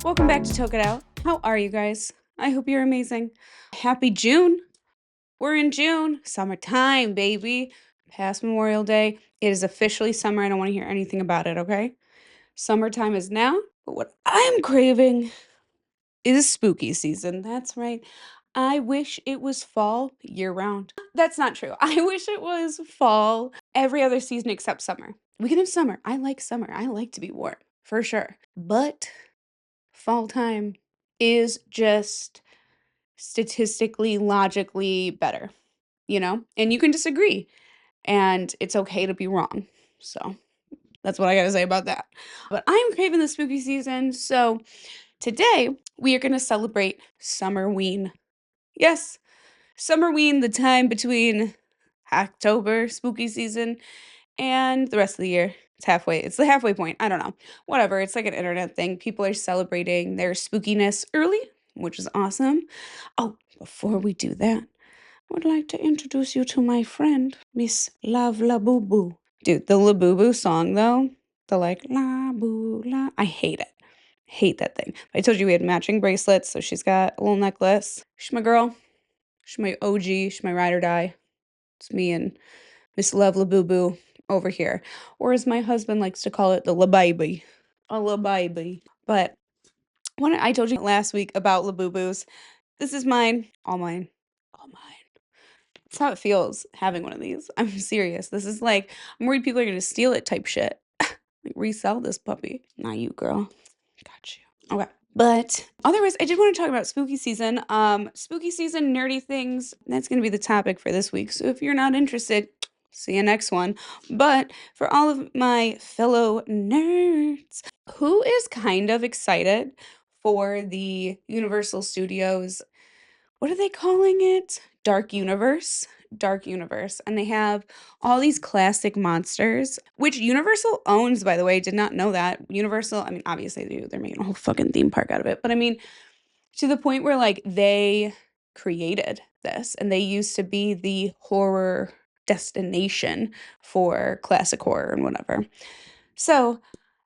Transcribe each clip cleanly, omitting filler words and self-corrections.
Welcome back to Toke It Out. How are you guys? I hope you're amazing. Happy June. We're in June. Summertime, baby. Past Memorial Day. It is officially summer. I don't want to hear anything about it, okay? Summertime is now, but what I'm craving is spooky season. That's right. I wish it was fall year round. That's not true. I wish it was fall every other season except summer. We can have summer. I like summer. I like to be warm, for sure. But fall time is just statistically, logically better, you know? And you can disagree, and it's okay to be wrong. So that's what I gotta say about that. But I'm craving the spooky season, so today we are gonna celebrate Summerween. Yes, Summerween, the time between October, spooky season, and the rest of the year. It's halfway. It's the halfway point. I don't know. Whatever. It's like an internet thing. People are celebrating their spookiness early, which is awesome. Oh, before we do that, I would like to introduce you to my friend, Miss Love La Boo Boo. Dude, the La Boo Boo song, though, the like, La Boo La, I hate it. Hate that thing. I told you we had matching bracelets, so she's got a little necklace. She's my girl. She's my OG. She's my ride or die. It's me and Miss Love La Boo Boo over here. Or as my husband likes to call it, the La Baby. A La Baby. But when I told you last week about La Boo Boos, this is mine. All mine. All mine. That's how it feels having one of these. I'm serious. This is like, I'm worried people are going to steal it type shit. Like, resell this puppy. Not you, girl. Got you. Okay. But otherwise, I did want to talk about spooky season. Spooky season, nerdy things. That's going to be the topic for this week. So if you're not interested, see you next one. But for all of my fellow nerds, who is kind of excited for the Universal Studios, what are they calling it? Dark Universe. Dark Universe. And they have all these classic monsters, which Universal owns, by the way. Did not know that. Universal, I mean, obviously they do. They're making a whole fucking theme park out of it. But I mean, to the point where like they created this and they used to be the horror destination for classic horror and whatever. So,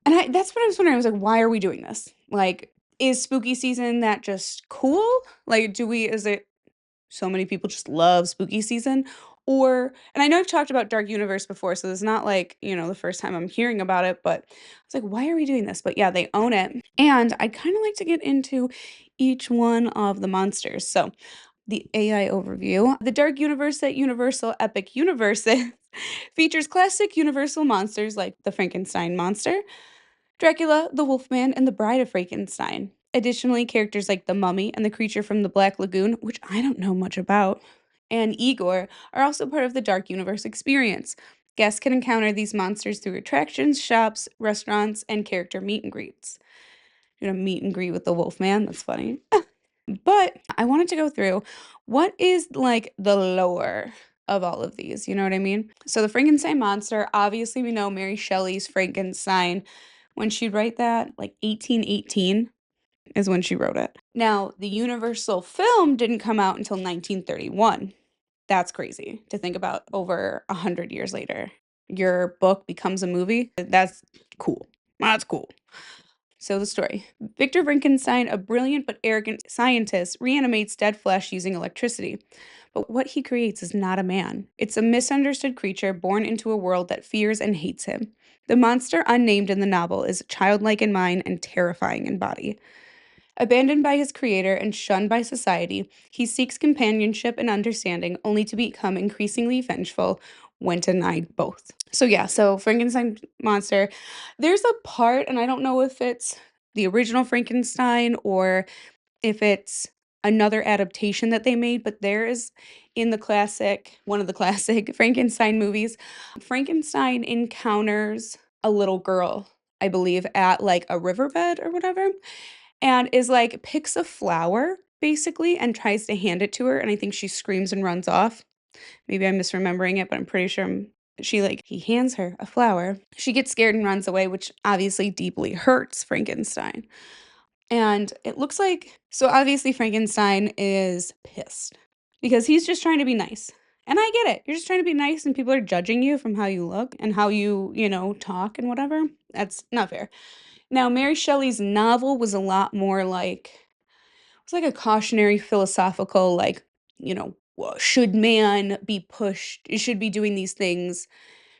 and that's what I was wondering. I was like, why are we doing this? Like, is spooky season that just cool? Like, is it so many people just love spooky season? Or, and I know I've talked about Dark Universe before, so it's not like, the first time I'm hearing about it, but it's like, why are we doing this? But yeah, they own it. And I'd kind of like to get into each one of the monsters. So, the AI overview. The Dark Universe at Universal Epic Universes features classic Universal monsters like the Frankenstein Monster, Dracula, the Wolfman, and the Bride of Frankenstein. Additionally, characters like the Mummy and the creature from the Black Lagoon, which I don't know much about, and Igor are also part of the Dark Universe experience. Guests can encounter these monsters through attractions, shops, restaurants, and character meet and greets. You're gonna meet and greet with the Wolfman, that's funny. But I wanted to go through what is like the lore of all of these, you know what I mean? So the Frankenstein monster, obviously we know Mary Shelley's Frankenstein. When she wrote that, like 1818 is when she wrote it. Now, the Universal film didn't come out until 1931. That's crazy to think about over 100 years later. Your book becomes a movie. That's cool. That's cool. So the story. Victor Frankenstein, a brilliant but arrogant scientist, reanimates dead flesh using electricity. But what he creates is not a man. It's a misunderstood creature born into a world that fears and hates him. The monster, unnamed in the novel, is childlike in mind and terrifying in body. Abandoned by his creator and shunned by society, he seeks companionship and understanding only to become increasingly vengeful when denied both. So Frankenstein monster, there's a part, and I don't know if it's the original Frankenstein or if it's another adaptation that they made, but there is in one of the classic Frankenstein movies, Frankenstein encounters a little girl, I believe, at like a riverbed or whatever, and is like picks a flower basically and tries to hand it to her, and I think she screams and runs off. Maybe I'm misremembering it, but I'm pretty sure he hands her a flower. She gets scared and runs away, which obviously deeply hurts Frankenstein. And it looks like, so obviously Frankenstein is pissed because he's just trying to be nice. And I get it. You're just trying to be nice and people are judging you from how you look and how you talk and whatever. That's not fair. Now, Mary Shelley's novel was a lot more like it's like a cautionary philosophical, like, should man be pushed? Should be doing these things?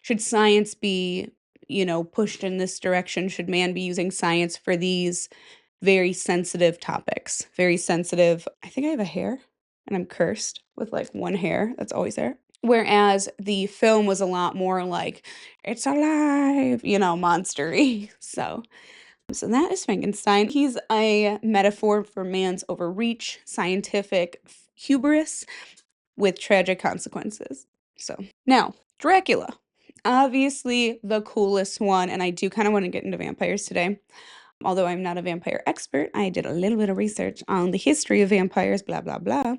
Should science be, pushed in this direction? Should man be using science for these very sensitive topics? Very sensitive. I think I have a hair and I'm cursed with like one hair that's always there. Whereas the film was a lot more like, it's alive, monstery. So that is Frankenstein. He's a metaphor for man's overreach, scientific hubris with tragic consequences. So now, Dracula. Obviously the coolest one, and I do kind of want to get into vampires today. Although I'm not a vampire expert, I did a little bit of research on the history of vampires, blah, blah, blah.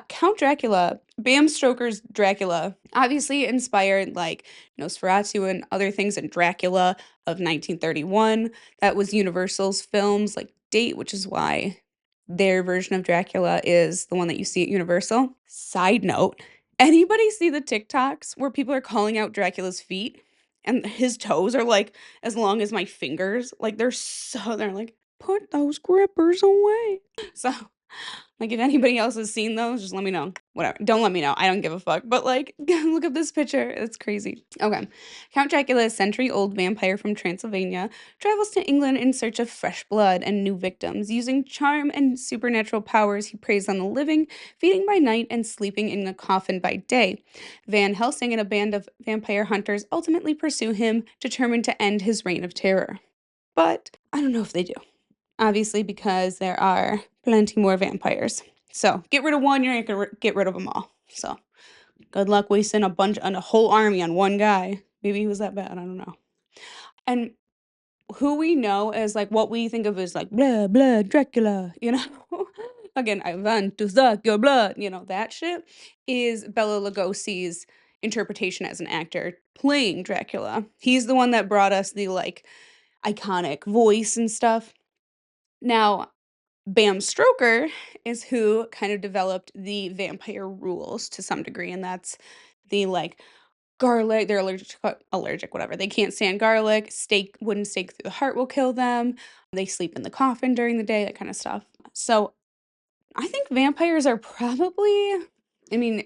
Count Dracula, Bram Stoker's Dracula, obviously inspired like Nosferatu and other things in Dracula of 1931. That was Universal's films like date, which is why their version of Dracula is the one that you see at Universal. Side note, anybody see the TikToks where people are calling out Dracula's feet and his toes are like as long as my fingers? Like they're like, put those grippers away. So like, if anybody else has seen those, just let me know. Whatever. Don't let me know. I don't give a fuck. But, like, look up this picture. It's crazy. Okay. Count Dracula, a century-old vampire from Transylvania, travels to England in search of fresh blood and new victims. Using charm and supernatural powers, he preys on the living, feeding by night and sleeping in a coffin by day. Van Helsing and a band of vampire hunters ultimately pursue him, determined to end his reign of terror. But I don't know if they do. Obviously, because there are plenty more vampires. So get rid of one, you're not gonna get rid of them all. So good luck wasting a whole army on one guy. Maybe he was that bad. I don't know. And who we know as like what we think of as like blah blah Dracula, Again, I want to suck your blood, that shit is Bela Lugosi's interpretation as an actor playing Dracula. He's the one that brought us the like iconic voice and stuff. Now, Bram Stoker is who kind of developed the vampire rules to some degree, and that's the like garlic. They're allergic, whatever. They can't stand garlic. Wooden stake through the heart will kill them. They sleep in the coffin during the day, that kind of stuff. So I think vampires are probably. I mean,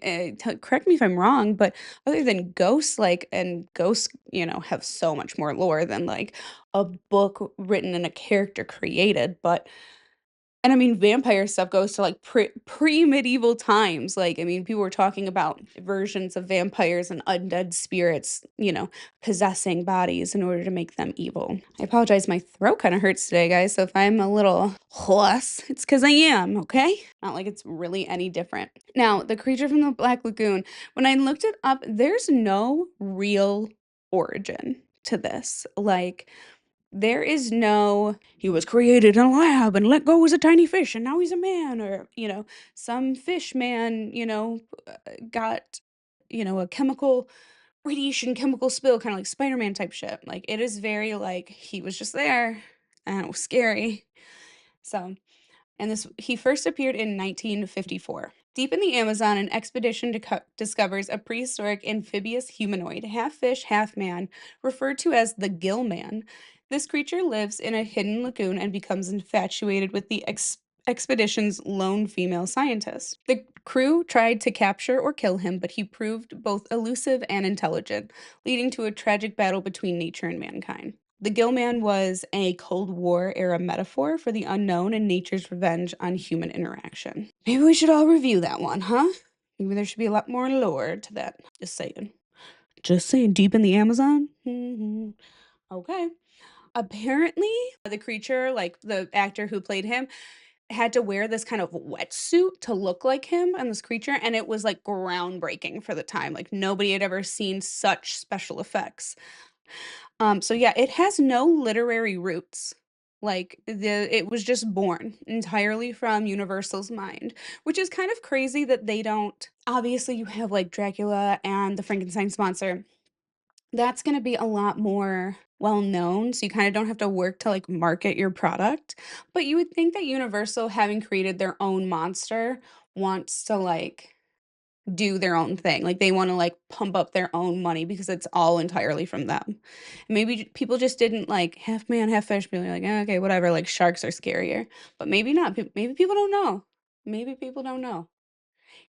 correct me if I'm wrong, but other than ghosts, and ghosts, have so much more lore than like a book written and a character created. And I mean, vampire stuff goes to like pre-medieval times. Like, I mean, people were talking about versions of vampires and undead spirits, possessing bodies in order to make them evil. I apologize, my throat kind of hurts today, guys. So if I'm a little hoarse, it's because I am, okay? Not like it's really any different. Now, the creature from the Black Lagoon, when I looked it up, there's no real origin to this. Like, there is no, he was created in a lab and let go as a tiny fish and now he's a man, or, some fish man, got, a radiation chemical spill, kind of like Spider-Man type shit. Like, it is very like, he was just there and it was scary. So, and he first appeared in 1954. Deep in the Amazon, an expedition discovers a prehistoric amphibious humanoid, half fish, half man, referred to as the Gill Man. This creature lives in a hidden lagoon and becomes infatuated with the expedition's lone female scientist. The crew tried to capture or kill him, but he proved both elusive and intelligent, leading to a tragic battle between nature and mankind. The Gillman was a Cold War era metaphor for the unknown and nature's revenge on human interaction. Maybe we should all review that one, huh? Maybe there should be a lot more lore to that. Just saying. Just saying, deep in the Amazon? Okay. Apparently, the creature, like the actor who played him, had to wear this kind of wetsuit to look like him and this creature, and it was like groundbreaking for the time. Like nobody had ever seen such special effects. So yeah, it has no literary roots. Like it was just born entirely from Universal's mind, which is kind of crazy that they don't. Obviously, you have like Dracula and the Frankenstein's monster. That's going to be a lot more well known, so you kind of don't have to work to like market your product. But you would think that Universal, having created their own monster, wants to like do their own thing. Like, they wanna, like, pump up their own money because it's all entirely from them. Maybe people just didn't, like, half man, half fish, being like, "Eh, okay, whatever, like, sharks are scarier." But maybe not. Maybe people don't know. Maybe people don't know.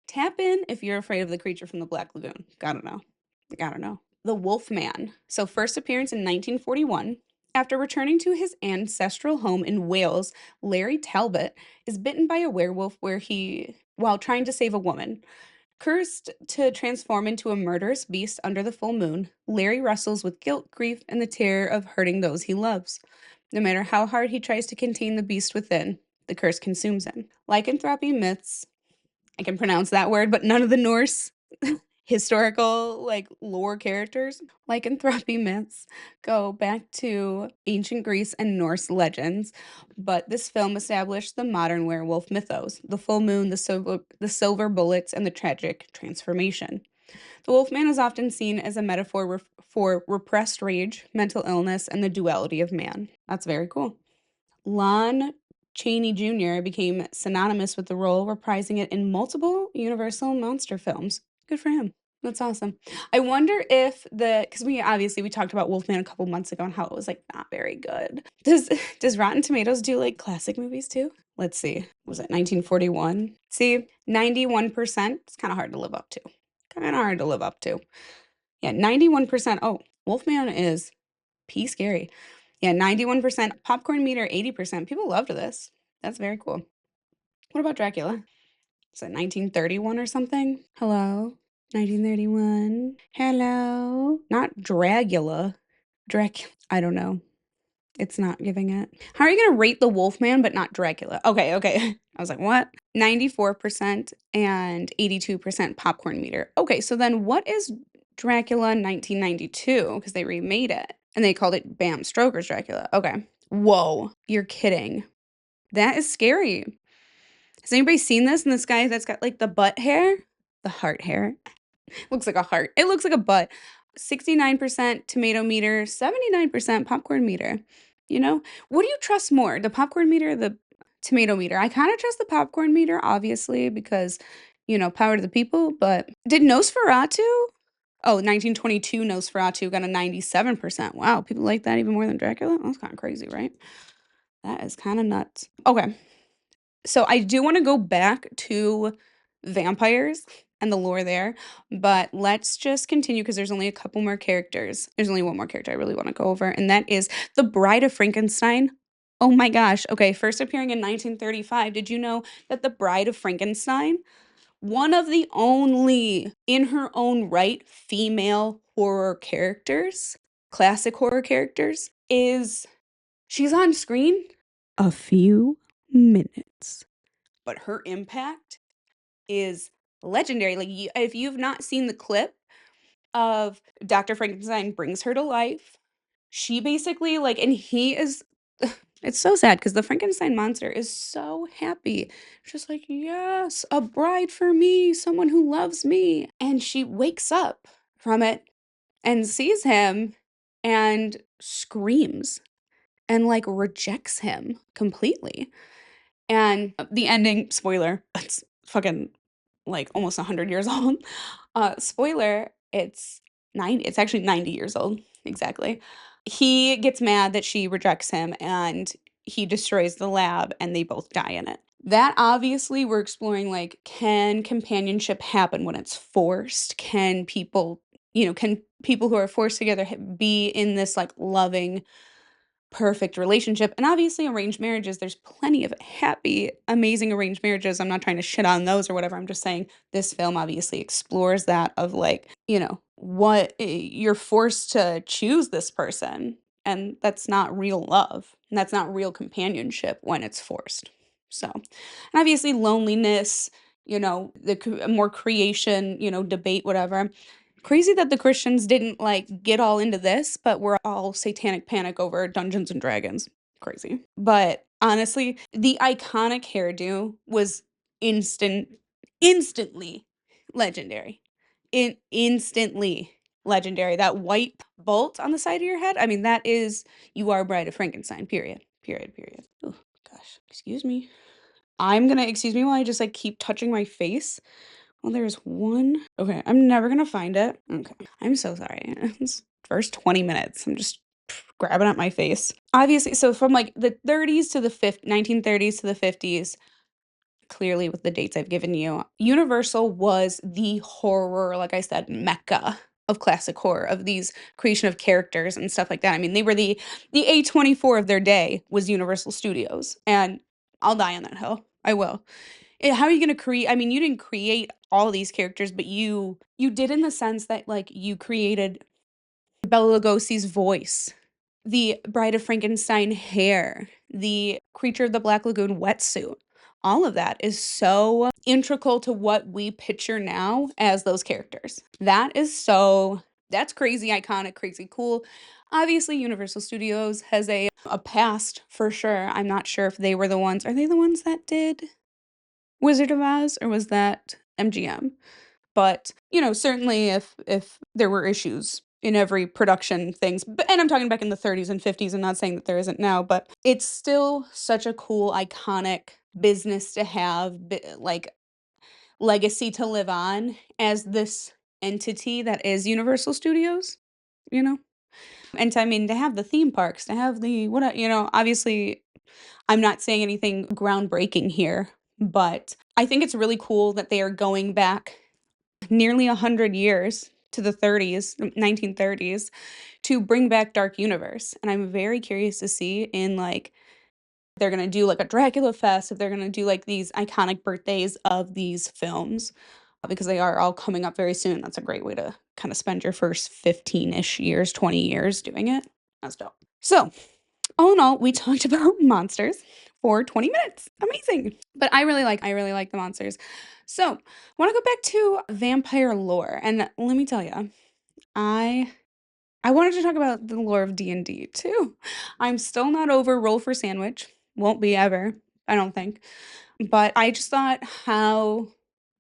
Tap in if you're afraid of the creature from the Black Lagoon. Gotta know. Gotta know. The Wolfman. So, first appearance in 1941. After returning to his ancestral home in Wales, Larry Talbot is bitten by a werewolf while trying to save a woman. Cursed to transform into a murderous beast under the full moon, Larry wrestles with guilt, grief, and the terror of hurting those he loves. No matter how hard he tries to contain the beast within, the curse consumes him. Lycanthropy myths, I can pronounce that word, but none of the Norse historical like lore characters. Lycanthropy myths go back to ancient Greece and Norse legends, but this film established the modern werewolf mythos: the full moon, the silver bullets, and the tragic transformation. The Wolfman is often seen as a metaphor for repressed rage, mental illness, and the duality of man. That's very cool. Lon Chaney Jr. became synonymous with the role, reprising it in multiple Universal monster films. Good for him. That's awesome. I wonder if because we talked about Wolfman a couple months ago and how it was like not very good. Does Rotten Tomatoes do like classic movies too? Let's see. Was it 1941? See, 91%. It's kind of hard to live up to. Kind of hard to live up to. Yeah, 91%. Oh, Wolfman is pee scary. Yeah, 91%. Popcorn meter, 80%. People loved this. That's very cool. What about Dracula? Is it 1931 or something? Hello? 1931. Hello? Not Dragula. I don't know. It's not giving it. How are you going to rate the Wolfman but not Dracula? Okay, okay. I was like, what? 94% and 82% popcorn meter. Okay, so then what is Dracula 1992? Because they remade it and they called it Bram Stoker's Dracula. Okay. Whoa, you're kidding. That is scary. Has anybody seen this? And this guy that's got like the butt hair? The heart hair. Looks like a heart. It looks like a butt. 69% tomato meter, 79% popcorn meter. You know, what do you trust more, the popcorn meter or the tomato meter? I kind of trust the popcorn meter, obviously, because, power to the people. But did Nosferatu? Oh, 1922 Nosferatu got a 97%. Wow, people like that even more than Dracula? That's kind of crazy, right? That is kind of nuts. Okay. So I do want to go back to vampires and the lore there, but let's just continue because there's only a couple more characters. There's only one more character I really want to go over, and that is the Bride of Frankenstein. Oh my gosh. Okay, first appearing in 1935. Did you know that the Bride of Frankenstein, one of the only in her own right female horror characters, classic horror characters, she's on screen a few minutes, but her impact is legendary. Like, if you've not seen the clip of Dr. Frankenstein brings her to life, she basically like, and he is. It's so sad because the Frankenstein monster is so happy. Just like, yes, a bride for me, someone who loves me. And she wakes up from it and sees him and screams and like rejects him completely. And the ending, spoiler, it's fucking like almost 100 years old. Spoiler, it's actually 90 years old, exactly. He gets mad that she rejects him and he destroys the lab and they both die in it. That obviously we're exploring like, can companionship happen when it's forced? Can people who are forced together be in this like loving perfect relationship? And obviously arranged marriages, there's plenty of happy, amazing arranged marriages. I'm not trying to shit on those or whatever. I'm just saying this film obviously explores that of like, what you're forced to choose this person, and that's not real love. And that's not real companionship when it's forced. So, and obviously loneliness, more creation, debate, whatever. Crazy that the Christians didn't like get all into this, but we're all satanic panic over Dungeons and Dragons. Crazy. But honestly, the iconic hairdo was instantly legendary. Instantly legendary. That white bolt on the side of your head. I mean, that is, you are Bride of Frankenstein, period. Period, period. Oh gosh. Excuse me. I'm gonna excuse me while I just like keep touching my face Well, there's one. Okay, I'm never gonna find it. Okay. I'm so sorry. It's first 20 minutes. I'm just grabbing at my face. Obviously, so from like the 30s to the 1930s to the 50s, clearly with the dates I've given you, Universal was the horror, like I said, mecca of classic horror, of these creation of characters and stuff like that. I mean, they were the A24 of their day was Universal Studios, and I'll die on that hill. I will. How are you gonna create, I mean, you didn't create all these characters, but you did in the sense that, like, you created Bela Lugosi's voice, the Bride of Frankenstein hair, the Creature of the Black Lagoon wetsuit. All of that is so integral to what we picture now as those characters. That's crazy iconic, crazy cool. Obviously, Universal Studios has a past for sure. I'm not sure if they were the ones. Are they the ones that did Wizard of Oz, or was that MGM? But, certainly if there were issues in every production things, but and I'm talking back in the 30s and 50s, I'm not saying that there isn't now, but it's still such a cool, iconic business to have, like, legacy to live on as this entity that is Universal Studios, you know? And to, I mean, to have the theme parks, to have the what, obviously I'm not saying anything groundbreaking here, but I think it's really cool that they are going back nearly 100 years to the 30s, 1930s, to bring back Dark Universe. And I'm very curious to see in like they're gonna do like a Dracula fest, if they're gonna do like these iconic birthdays of these films, because they are all coming up very soon. That's a great way to kind of spend your first 15-ish years, 20 years doing it. That's dope. So all in all, we talked about monsters for 20 minutes. Amazing. But I really like the monsters. So, I want to go back to vampire lore, and let me tell you, I I wanted to talk about the lore of D&D too. I'm still not over roll for sandwich. Won't be ever, I don't think. But I just thought how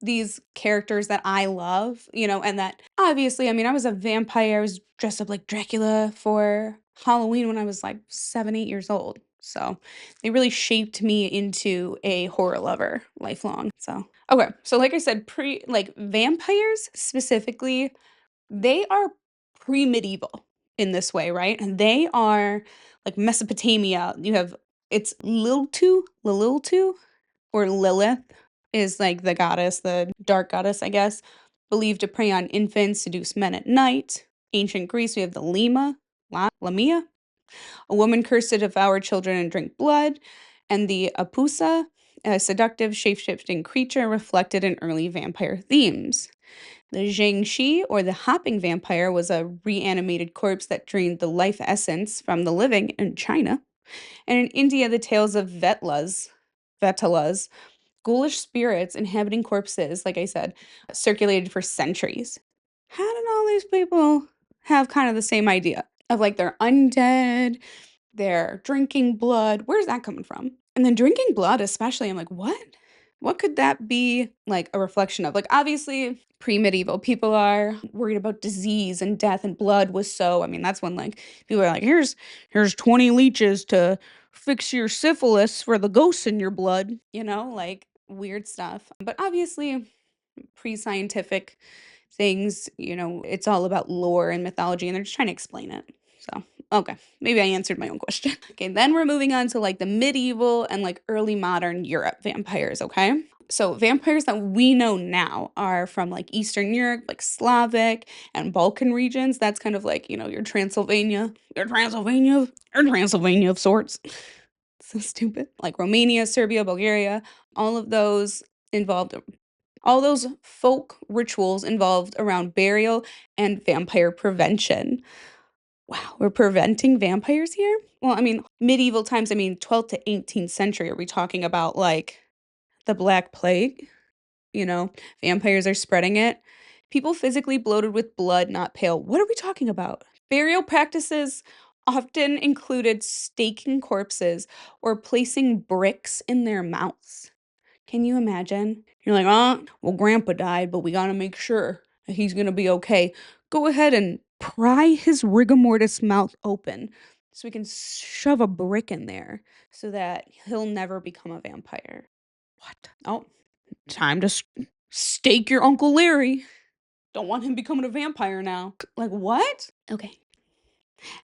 these characters that I love, and that obviously, I mean, I was a vampire. I was dressed up like Dracula for Halloween when I was like 7, 8 years old. So they really shaped me into a horror lover lifelong. So, okay. So, like I said, like vampires specifically, they are pre-medieval in this way, right? And they are like Mesopotamia. You have it's Liltu, or Lilith is like the goddess, the dark goddess, I guess, believed to prey on infants, seduce men at night. Ancient Greece, we have the Lamia, a woman cursed to devour children and drink blood, and the Apusa, a seductive, shape-shifting creature reflected in early vampire themes. The Jiangshi, or the hopping vampire, was a reanimated corpse that drained the life essence from the living in China. And in India, the tales of Vetalas, ghoulish spirits inhabiting corpses, like I said, circulated for centuries. How did all these people have kind of the same idea of like they're undead, they're drinking blood? Where's that coming from? And then drinking blood, especially, I'm like, what? What could that be like a reflection of? Like, obviously, pre medieval, people are worried about disease and death, and blood was so, I mean, that's when like people are like, here's 20 leeches to fix your syphilis for the ghosts in your blood, like weird stuff. But obviously, pre scientific things, it's all about lore and mythology, and they're just trying to explain it. So, okay, maybe I answered my own question. Okay, then we're moving on to like the medieval and like early modern Europe vampires, okay? So, vampires that we know now are from like Eastern Europe, like Slavic and Balkan regions. That's kind of like, your Transylvania of sorts. So stupid. Like Romania, Serbia, Bulgaria, all of those involved all those folk rituals involved around burial and vampire prevention. Wow, we're preventing vampires here? Well, I mean, medieval times, I mean, 12th to 18th century, are we talking about like the Black Plague? Vampires are spreading it. People physically bloated with blood, not pale. What are we talking about? Burial practices often included staking corpses or placing bricks in their mouths. Can you imagine? You're like, well, grandpa died, but we gotta make sure that he's gonna be okay. Go ahead and pry his rigor mortis mouth open so we can shove a brick in there so that he'll never become a vampire. What? Oh, time to Stake your Uncle Larry. Don't want him becoming a vampire now. Like, what? Okay.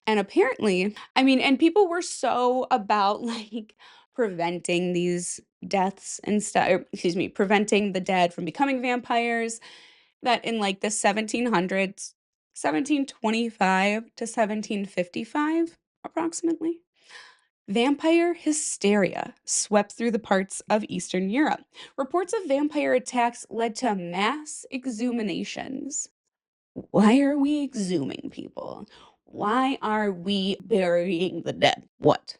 And apparently, I mean, and people were so about like preventing these deaths and stuff, excuse me, preventing the dead from becoming vampires that in like the 1700s, 1725 to 1755, approximately, vampire hysteria swept through the parts of Eastern Europe. Reports of vampire attacks led to mass exhumations. Why are we exhuming people? Why are we burying the dead? What?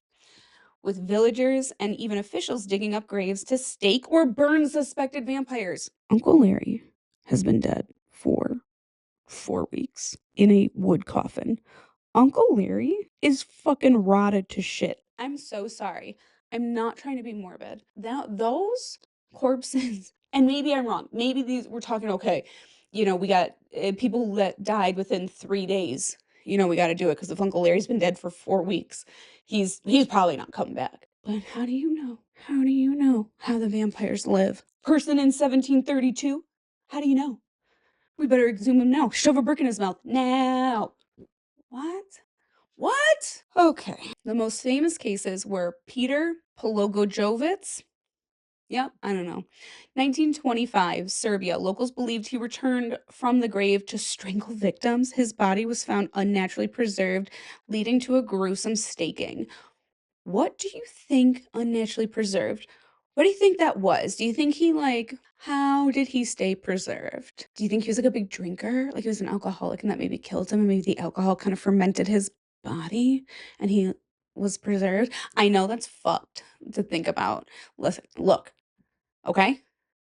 With villagers and even officials digging up graves to stake or burn suspected vampires. Uncle Larry has been dead for 4 weeks in a wood coffin. Uncle Larry is fucking rotted to shit. I'm so sorry. I'm not trying to be morbid. Those corpses, and maybe I'm wrong. Maybe these we're talking okay. We got people that died within 3 days. We got to do it because if Uncle Larry's been dead for 4 weeks, he's probably not coming back. But how do you know? How do you know how the vampires live? Person in 1732? How do you know? We better exhume him now. Shove a brick in his mouth now. What? What? Okay. The most famous cases were Peter Pologojovich. Yep, I don't know. 1925, Serbia. Locals believed he returned from the grave to strangle victims. His body was found unnaturally preserved, leading to a gruesome staking. What do you think unnaturally preserved? What do you think that was? Do you think how did he stay preserved? Do you think he was like a big drinker? Like he was an alcoholic and that maybe killed him and maybe the alcohol kind of fermented his body and he was preserved? I know that's fucked to think about. Listen, look, okay?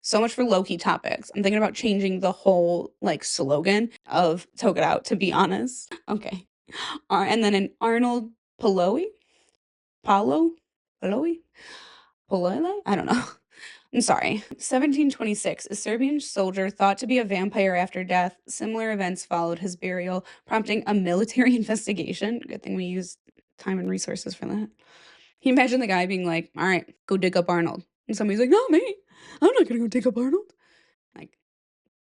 So much for low-key topics. I'm thinking about changing the whole slogan of Toke It Out, to be honest. Okay. And then an Arnold Paloi? Paulo? Paloi? Polele? I don't know. I'm sorry. 1726, a Serbian soldier thought to be a vampire after death. Similar events followed his burial, prompting a military investigation. Good thing we used time and resources for that. Can you imagine the guy being like, all right, go dig up Arnold? And somebody's like, not me. I'm not going to go dig up Arnold. Like,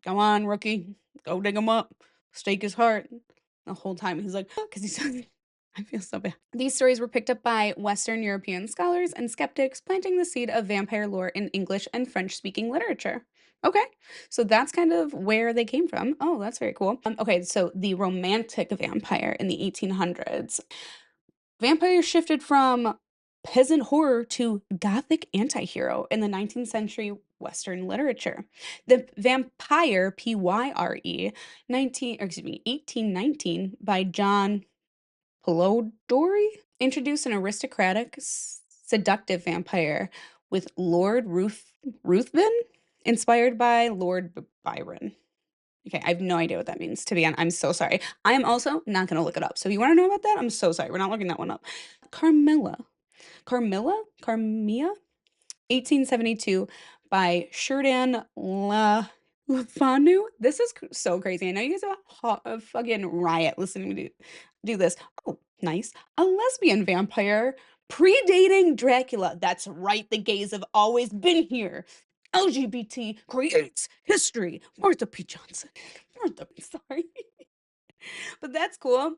come on, rookie. Go dig him up. Stake his heart. The whole time he's like, because he's I feel so bad. These stories were picked up by Western European scholars and skeptics, planting the seed of vampire lore in English and French-speaking literature. Okay, so that's kind of where they came from. Oh, that's very cool. Okay, so the romantic vampire in the 1800s. Vampires shifted from peasant horror to Gothic antihero in the 19th century Western literature. The vampire, Pyre, 1819, by John Polidori, introduced an aristocratic, seductive vampire with Lord Ruthven, inspired by Lord Byron. Okay, I have no idea what that means, to be honest. I'm so sorry. I am also not going to look it up. So if you want to know about that, I'm so sorry. We're not looking that one up. Carmilla? Carmilla? 1872 by Sheridan Lafanu. This is so crazy. I know you guys are a fucking riot listening to me do this. Oh, nice. A lesbian vampire predating Dracula. That's right. The gays have always been here. LGBT creates history. Martha P. Johnson. Sorry. But that's cool.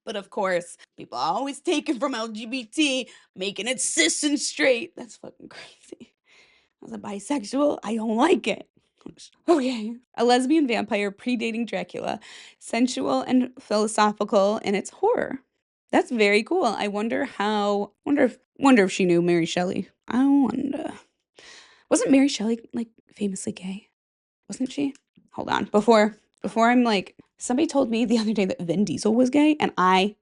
But of course, people always take it from LGBT, making it cis and straight. That's fucking crazy. As a bisexual, I don't like it. Okay. A lesbian vampire predating Dracula, sensual and philosophical in its horror. That's very cool. I wonder if she knew Mary Shelley. I wonder. Wasn't Mary Shelley famously gay? Wasn't she? Hold on. Before I'm somebody told me the other day that Vin Diesel was gay and I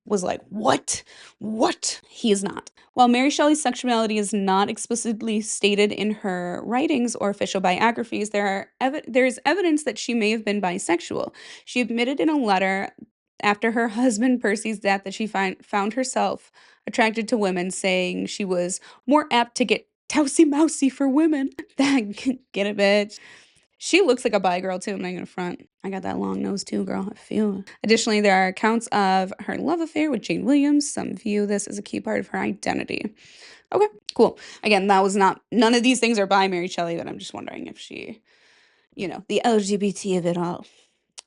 was like, what? What? He is not. While Mary Shelley's sexuality is not explicitly stated in her writings or official biographies, there is evidence that she may have been bisexual. She admitted in a letter after her husband Percy's death that she found herself attracted to women, saying she was more apt to get tousy-mousy for women than get it, bitch. She looks like a bi girl too, I'm not gonna front. I got that long nose too, girl. I feel it. Additionally, there are accounts of her love affair with Jane Williams. Some view this as a key part of her identity. Okay, cool. Again, that was not none of these things are by Mary Shelley, but I'm just wondering if she, the LGBT of it all.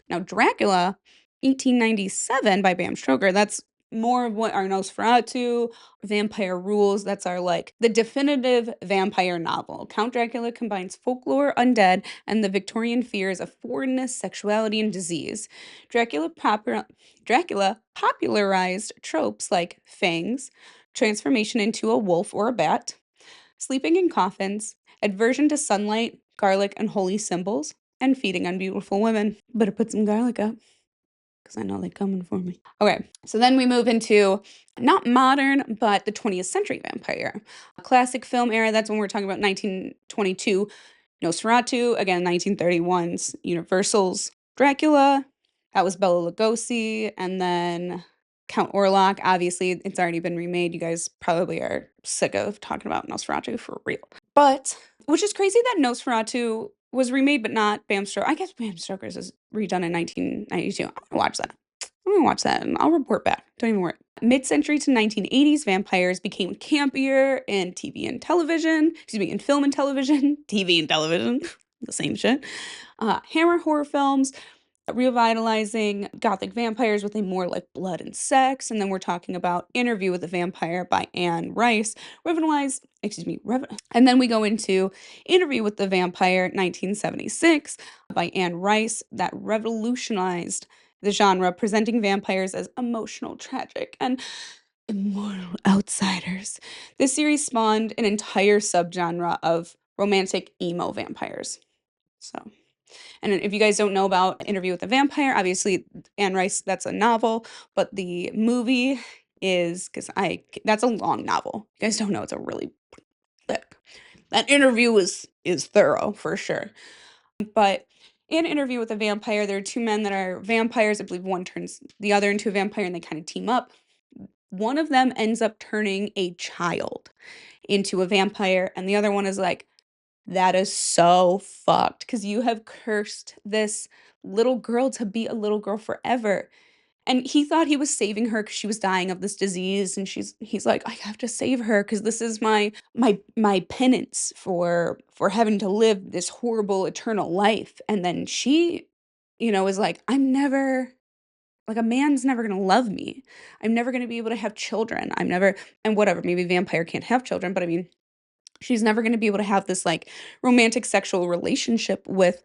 Now, Dracula, 1897 by Bram Stoker, that's more of what our Nosferatu, Vampire Rules, that's our the definitive vampire novel. Count Dracula combines folklore, undead, and the Victorian fears of foreignness, sexuality, and disease. Dracula, Dracula popularized tropes like fangs, transformation into a wolf or a bat, sleeping in coffins, aversion to sunlight, garlic, and holy symbols, and feeding on beautiful women. Better put some garlic up, because I know they're coming for me. Okay, so then we move into not modern, but the 20th century vampire. Classic film era, that's when we're talking about 1922. Nosferatu, again, 1931's Universal's Dracula. That was Bela Lugosi. And then Count Orlok, obviously, it's already been remade. You guys probably are sick of talking about Nosferatu for real. But, which is crazy that Nosferatu was remade, but not Bram Stoker. I guess Bram Stoker's is redone in 1992. I'm gonna watch that. I'm gonna watch that and I'll report back. Don't even worry. Mid-century to 1980s, vampires became campier in TV and television. Excuse me, in film and television. TV and television. The same shit. Hammer horror films, revitalizing Gothic vampires with a more blood and sex. And then we're talking about Interview with the Vampire by Anne Rice, and then we go into Interview with the Vampire, 1976 by Anne Rice, that revolutionized the genre, presenting vampires as emotional, tragic, and immortal outsiders. This series spawned an entire subgenre of romantic emo vampires. So, and if you guys don't know about Interview with the Vampire, obviously Anne Rice, that's a novel, but the movie is that's a long novel. You guys don't know, it's a really thick. That interview is thorough for sure. But in Interview with a Vampire, there are two men that are vampires. I believe one turns the other into a vampire and they kind of team up. One of them ends up turning a child into a vampire, and the other one is like, that is so fucked because you have cursed this little girl to be a little girl forever. And he thought he was saving her because she was dying of this disease, and he's like, I have to save her because this is my penance for having to live this horrible eternal life. And then she, is like, I'm never a man's never gonna love me. I'm never gonna be able to have children. I'm never and whatever, maybe a vampire can't have children, but I mean, she's never gonna be able to have this romantic sexual relationship with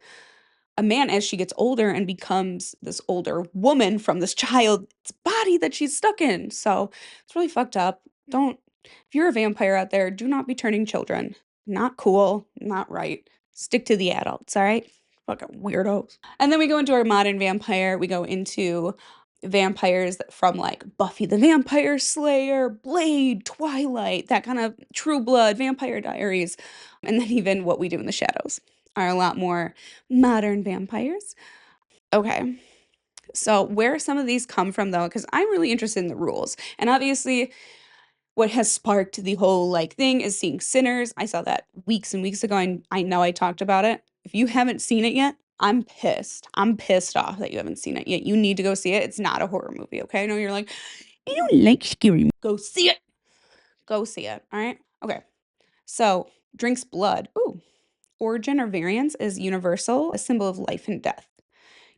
a man as she gets older and becomes this older woman from this child's body that she's stuck in. So it's really fucked up. Don't, if you're a vampire out there, do not be turning children. Not cool, not right. Stick to the adults, all right? Fucking weirdos. And then we go into our modern vampire. We go into vampires from Buffy the Vampire Slayer, Blade, Twilight, that kind of True Blood, Vampire Diaries, and then even What We Do in the Shadows are a lot more modern vampires. Okay. So where some of these come from though, because I'm really interested in the rules. And obviously what has sparked the whole thing is seeing Sinners. I saw that weeks and weeks ago, and I know I talked about it. If you haven't seen it yet, I'm pissed. I'm pissed off that you haven't seen it yet. You need to go see it. It's not a horror movie, okay? I know you're like, I don't like scary. Go see it. Go see it. All right. Okay. So drinks blood. Ooh. Origin or variance is universal, a symbol of life and death.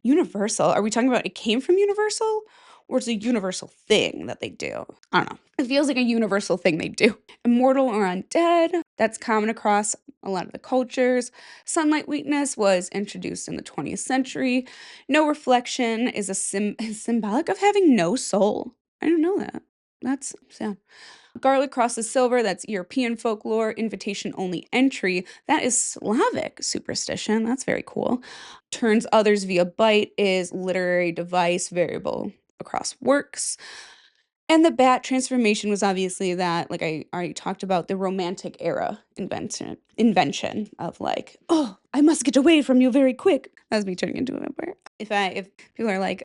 Universal? Are we talking about it came from Universal? Or it's a universal thing that they do? I don't know. It feels like a universal thing they do. Immortal or undead, that's common across a lot of the cultures. Sunlight weakness was introduced in the 20th century. No reflection is is symbolic of having no soul. I didn't know that. That's sad. Garlic crosses silver, that's European folklore. Invitation only entry, that is Slavic superstition. That's very cool. Turns others via bite is literary device, variable across works. And the bat transformation was obviously that, I already talked about, the Romantic era invention of oh, I must get away from you very quick. That's me turning into a vampire. If people are like,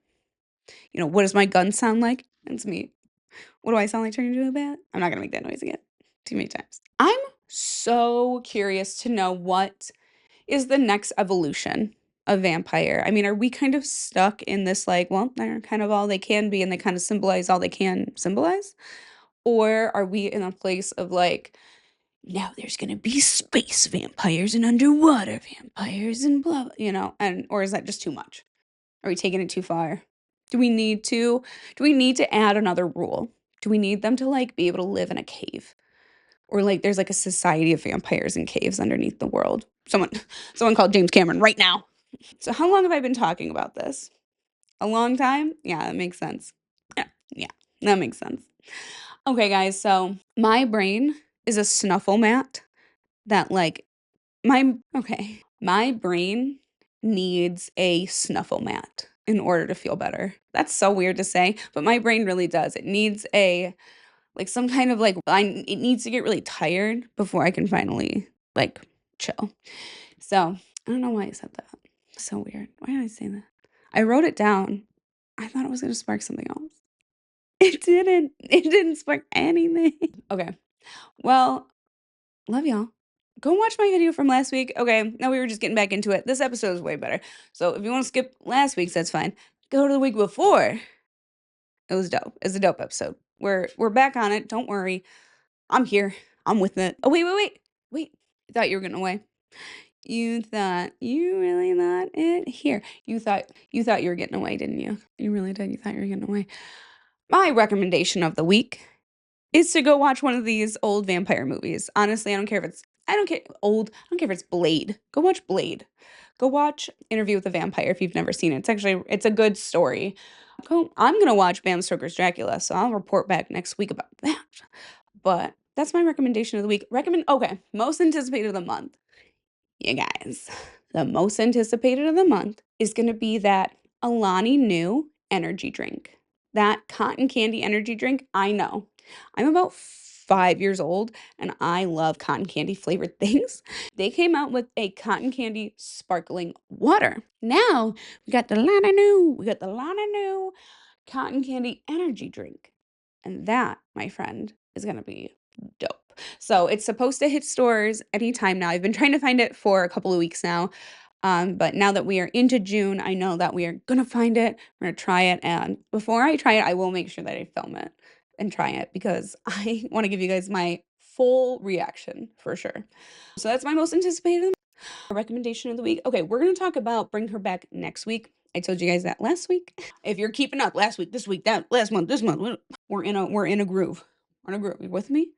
what does my gun sound like? That's me. What do I sound like turning into a bat? I'm not gonna make that noise again. Too many times. I'm so curious to know what is the next evolution of vampire. I mean, are we kind of stuck in this well, they're kind of all they can be and they kind of symbolize all they can symbolize? Or are we in a place of like, now there's gonna be space vampires and underwater vampires and blah, and or is that just too much? Are we taking it too far? Do we need to do we need to add another rule? Do we need them to like be able to live in a cave? Or like there's like a society of vampires in caves underneath the world. Someone called James Cameron right now. So how long have I been talking about this? A long time? Yeah, that makes sense. Yeah, that makes sense. Okay, guys, so my brain is a snuffle mat that like my brain needs a snuffle mat in order to feel better. That's so weird to say, but my brain really does. It needs a like some kind of like it needs to get really tired before I can finally like chill. So, I don't know why I said that. So weird. Why did I say that? I wrote it down. I thought it was gonna spark something else. It didn't. It didn't spark anything. Okay. Well, love y'all. Go watch my video from last week. Okay, now we were just getting back into it. This episode is way better. So if you want to skip last week's, that's fine. Go to the week before. It was dope. It's a dope episode. We're back on it. Don't worry. I'm here. I'm with it. Oh wait. You thought you were getting away. You really thought it here. You thought you were getting away, didn't you? You really did. You thought you were getting away. My recommendation of the week is to go watch one of these old vampire movies. Honestly, I don't care if it's old. I don't care if it's Blade. Go watch Blade. Go watch Interview with the Vampire if you've never seen it. It's a good story. I'm gonna watch Bram Stoker's Dracula, so I'll report back next week about that. But that's my recommendation of the week. Okay, most anticipated of the month. You guys, the most anticipated of the month is gonna be that Alani new energy drink. That cotton candy energy drink. I know. I'm about 5 years old and I love cotton candy flavored things. They came out with a cotton candy sparkling water. Now we got the Lana new cotton candy energy drink. And that, my friend, is gonna be dope. So it's supposed to hit stores anytime now. I've been trying to find it for a couple of weeks now. But now that we are into June, I know that we are gonna find it. We're gonna try it, and before I try it, I will make sure that I film it and try it because I want to give you guys my full reaction for sure. So that's my most anticipated recommendation of the week. Okay, we're gonna talk about Bring Her Back next week. I told you guys that last week. If you're keeping up, last week, this week, that last month, this month, we're in a groove. We're in a groove. You with me?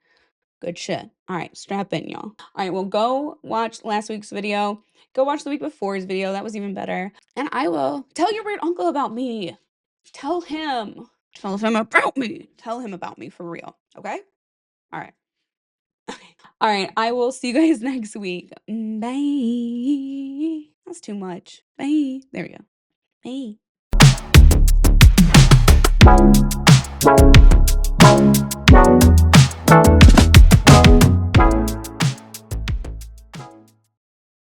Good shit. All right, strap in, y'all. All right, well, go watch last week's video. Go watch the week before's video. That was even better. And I will tell your weird uncle about me. Tell him. Tell him about me. Tell him about me for real. Okay? All right. Okay. All right. I will see you guys next week. Bye. That's too much. Bye. There we go. Bye.